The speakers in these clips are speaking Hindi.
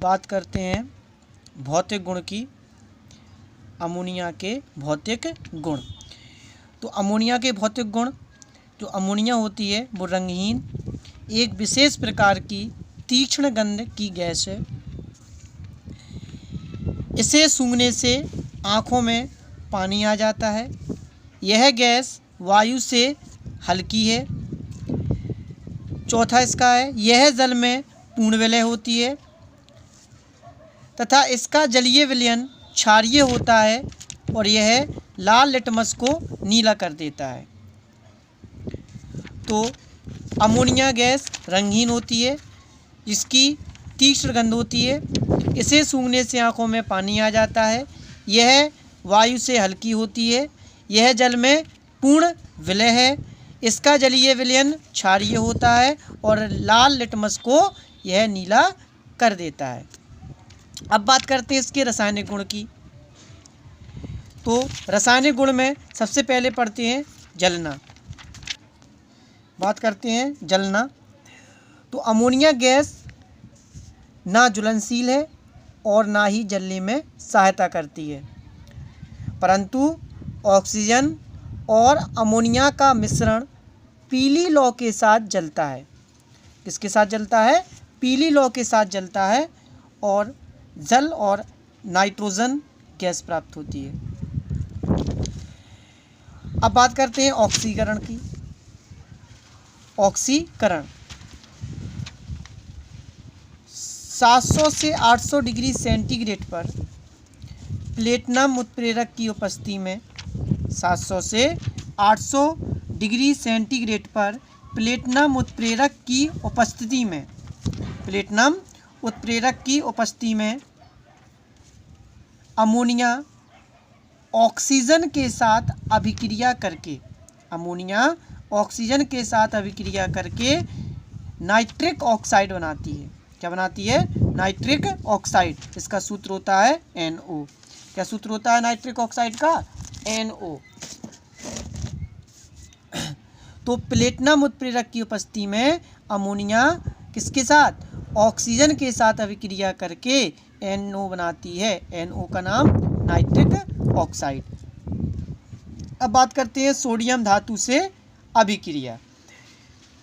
बात करते हैं भौतिक गुण की, अमोनिया के भौतिक गुण। तो अमोनिया के भौतिक गुण, जो अमोनिया होती है वो रंगहीन एक विशेष प्रकार की तीक्ष्ण गंध की गैस है। इसे सूंघने से आँखों में पानी आ जाता है। यह गैस वायु से हल्की है। चौथा इसका है, यह जल में पूर्ण विलय होती है तथा इसका जलीय विलयन क्षारीय होता है और यह लाल लिटमस को नीला कर देता है। तो अमोनिया गैस रंगहीन होती है, इसकी तीक्ष्ण गंध होती है, इसे सूंघने से आँखों में पानी आ जाता है। यह वायु से हल्की होती है। यह जल में पूर्ण विलय है। इसका जलीय विलयन क्षारीय होता है और लाल लिटमस को यह नीला कर देता है। अब बात करते हैं इसके रासायनिक गुण की। तो रासायनिक गुण में सबसे पहले पढ़ते हैं जलना। बात करते हैं जलना। तो अमोनिया गैस ना ज्वलनशील है और ना ही जलने में सहायता करती है, परंतु ऑक्सीजन और अमोनिया का मिश्रण पीली लौ के साथ जलता है। किसके साथ जलता है? पीली लौ के साथ जलता है और जल और नाइट्रोजन गैस प्राप्त होती है। अब बात करते हैं ऑक्सीकरण की। ऑक्सीकरण 700 से 800 डिग्री सेंटीग्रेड पर प्लेटिनम उत्प्रेरक की उपस्थिति में 700 से 800 डिग्री सेंटीग्रेड पर प्लेटिनम उत्प्रेरक की उपस्थिति में अमोनिया ऑक्सीजन के साथ अभिक्रिया करके नाइट्रिक ऑक्साइड बनाती है। क्या बनाती है? Nitric oxide. इसका सूत्र होता है NO। क्या सूत्र होता है नाइट्रिक ऑक्साइड का? NO। तो प्लेटिनम उत्प्रेरक की उपस्थिति में अमोनिया किसके साथ? ऑक्सीजन के साथ अभिक्रिया करके NO बनाती है। NO का नाम नाइट्रिक ऑक्साइड। अब बात करते हैं सोडियम धातु से अभिक्रिया।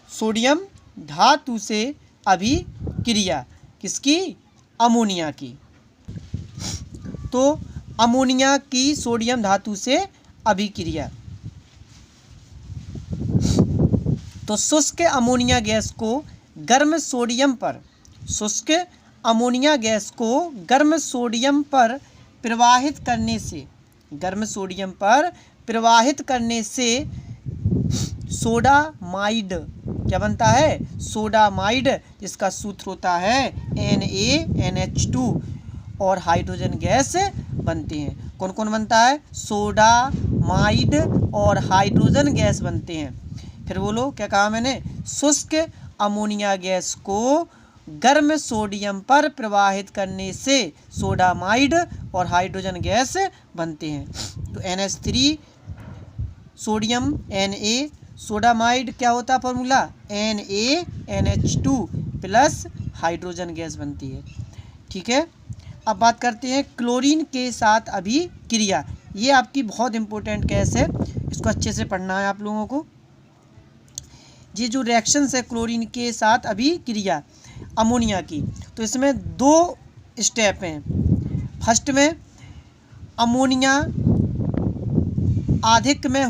सोडियम धातु से अभिक्रिया किसकी? अमोनिया की। तो अमोनिया की सोडियम धातु से अभिक्रिया। तो शुष्क अमोनिया गैस को गर्म सोडियम पर प्रवाहित करने से सोडामाइड क्या बनता है? सोडामाइड, जिसका सूत्र होता है NaNH2 और हाइड्रोजन गैस बनते हैं। कौन कौन बनता है? सोडामाइड और हाइड्रोजन गैस बनते हैं। फिर बोलो, क्या कहा मैंने? शुष्क अमोनिया गैस को गर्म सोडियम पर प्रवाहित करने से सोडामाइड और हाइड्रोजन गैस बनते हैं। तो NH3 सोडियम Na, सोडामाइड क्या होता है formula? NaNH2 plus hydrogen gas बनती है। ठीक है। अब बात करते हैं क्लोरीन के साथ अभिक्रिया। ये आपकी बहुत इंपॉर्टेंट गैस है, इसको अच्छे से पढ़ना है आप लोगों को। ये जो रिएक्शंस है क्लोरीन के साथ अभिक्रिया अमोनिया की, तो इसमें 2 स्टेप हैं। फर्स्ट में अमोनिया अधिक में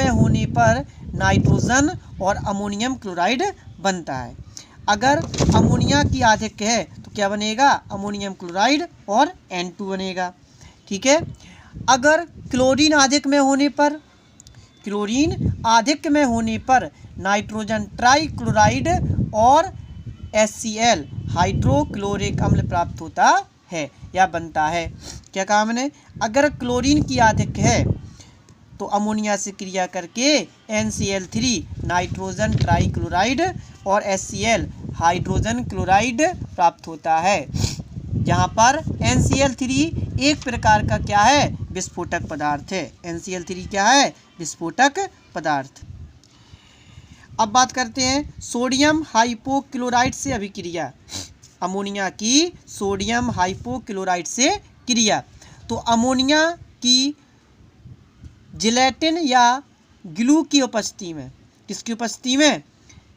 होने पर नाइट्रोजन और अमोनियम क्लोराइड बनता है। अगर अमोनिया की अधिक है तो क्या बनेगा? अमोनियम क्लोराइड और N2 बनेगा। ठीक है। अगर क्लोरीन अधिक में होने पर नाइट्रोजन ट्राइक्लोराइड और HCl हाइड्रोक्लोरिक अम्ल प्राप्त होता है या बनता है। क्या कहा मैंने? अगर क्लोरीन की अधिक है तो अमोनिया से क्रिया करके NCl3 नाइट्रोजन ट्राइक्लोराइड और HCl हाइड्रोजन क्लोराइड प्राप्त होता है। यहाँ पर NCl3 एक प्रकार का क्या है? विस्फोटक पदार्थ है। NCl3 क्या है? विस्फोटक पदार्थ। अब बात करते हैं सोडियम हाइपोक्लोराइड से अभिक्रिया, अमोनिया की सोडियम हाइपोक्लोराइड से क्रिया। तो अमोनिया की जिलेटिन या ग्लू की उपस्थिति में, किसकी उपस्थिति में,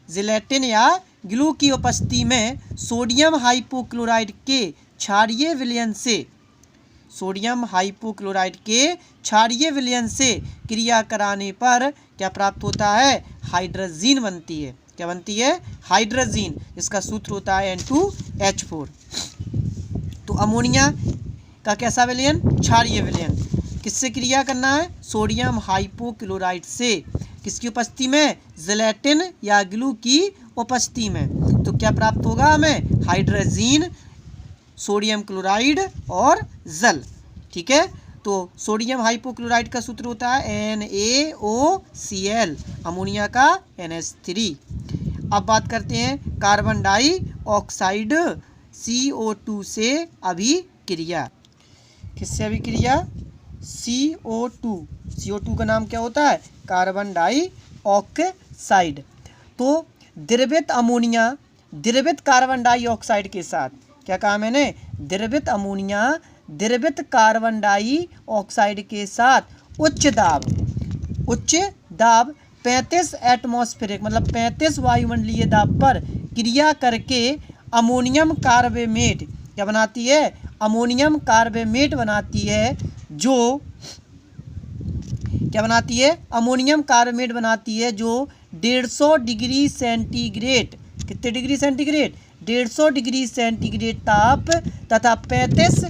जिलेटिन या ग्लू की उपस्थिति में सोडियम हाइपोक्लोराइड के क्षारीय विलयन से, सोडियम हाइपोक्लोराइड के क्षारीय विलयन से क्रिया कराने पर क्या प्राप्त होता है, हाइड्रोजीन बनती है। क्या बनती है, हाइड्रोजीन। इसका सूत्र होता है N2H4। तो अमोनिया का कैसा विलयन, क्षारीय विलयन। किससे क्रिया करना है, सोडियम हाइपोक्लोराइड से, किसकी उपस्थिति में, जिलेटिन या ग्लू की उपस्थिति में। तो क्या प्राप्त होगा हमें, हाइड्रोजीन, सोडियम क्लोराइड और जल। ठीक है, तो सोडियम हाइपोक्लोराइड का सूत्र होता है NaOCl, अमोनिया का NH3। अब बात करते हैं कार्बन डाइऑक्साइड CO2 से अभिक्रिया। किससे अभिक्रिया, CO2 का नाम क्या होता है, कार्बन डाइऑक्साइड। तो द्रवित अमोनिया द्रवित कार्बन डाइऑक्साइड के साथ, क्या कहा मैंने, द्रवित अमोनिया द्रवित कार्बन डाइऑक्साइड के साथ उच्च दाब 35 एटमॉस्फेरिक मतलब 35 वायुमंडलीय दाब पर क्रिया करके अमोनियम कार्बेमेट क्या बनाती है, अमोनियम कार्बेमेट बनाती है, जो क्या बनाती है, अमोनियम कार्बेट बनाती है, जो 150 डिग्री सेंटीग्रेड, कितने डिग्री सेंटीग्रेड, 150 डिग्री सेंटीग्रेड ताप तथा 35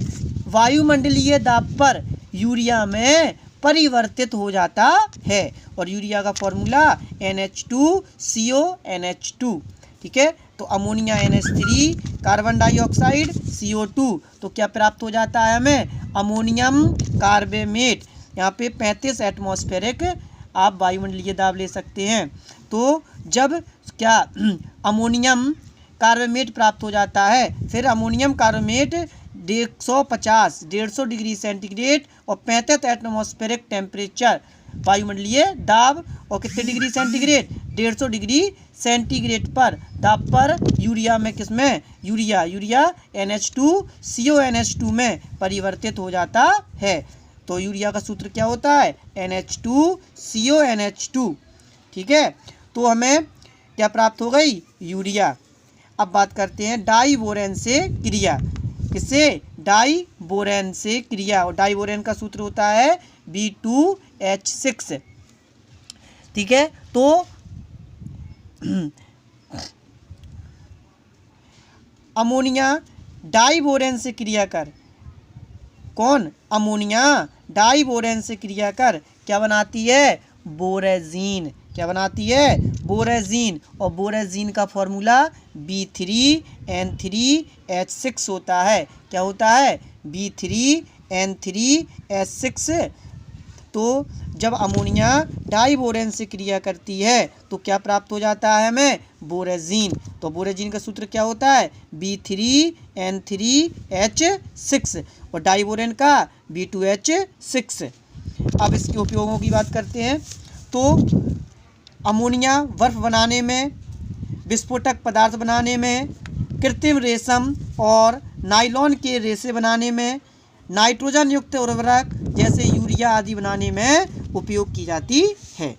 वायुमंडलीय दाब पर यूरिया में परिवर्तित हो जाता है। और यूरिया का फॉर्मूला NH2CONH2। ठीक है, तो ammonia NH3, carbon dioxide CO2, तो क्या प्राप्त हो जाता है हमें, अमोनियम कार्बेमेट। यहाँ पे 35 एटमॉस्फेरिक आप वायुमंडलीय दाब ले सकते हैं। तो जब क्या अमोनियम कार्बेमेट प्राप्त हो जाता है, फिर अमोनियम कार्बेमेट 150 डिग्री सेंटीग्रेड और 35 एटमॉस्फेरिक टेम्परेचर वायुमंडलीय दाब और कितने डिग्री सेंटीग्रेड, 150 डिग्री सेंटीग्रेड पर दाब पर यूरिया में, किसमें, यूरिया NH2CONH2 में परिवर्तित हो जाता है। तो यूरिया का सूत्र क्या होता है, NH2CONH2। ठीक है, तो हमें क्या प्राप्त हो गई, यूरिया। अब बात करते हैं डाइबोरेन से क्रिया। किससे, डाइबोरेन से क्रिया। और डाइबोरेन का सूत्र होता है B2H6। ठीक है, तो अमोनिया डाइबोरेन से क्रिया कर, कौन, अमोनिया डाइबोरेन से क्रिया कर क्या बनाती है, बोरेजीन। क्या बनाती है, बोरेजीन। और बोरेजीन का फॉर्मूला B3N3H6 होता है। क्या होता है, B3N3H6। तो जब अमोनिया डाइबोरेन से क्रिया करती है तो क्या प्राप्त हो जाता है हमें, बोरेजीन। तो बोरेजीन का सूत्र क्या होता है, B3N3H6 और डाइबोरेन का B2H6। अब इसके उपयोगों की बात करते हैं। तो अमोनिया बर्फ बनाने में, विस्फोटक पदार्थ बनाने में, कृत्रिम रेशम और नायलॉन के रेशे बनाने में, नाइट्रोजन युक्त उर्वरक जैसे यूरिया आदि बनाने में उपयोग की जाती है।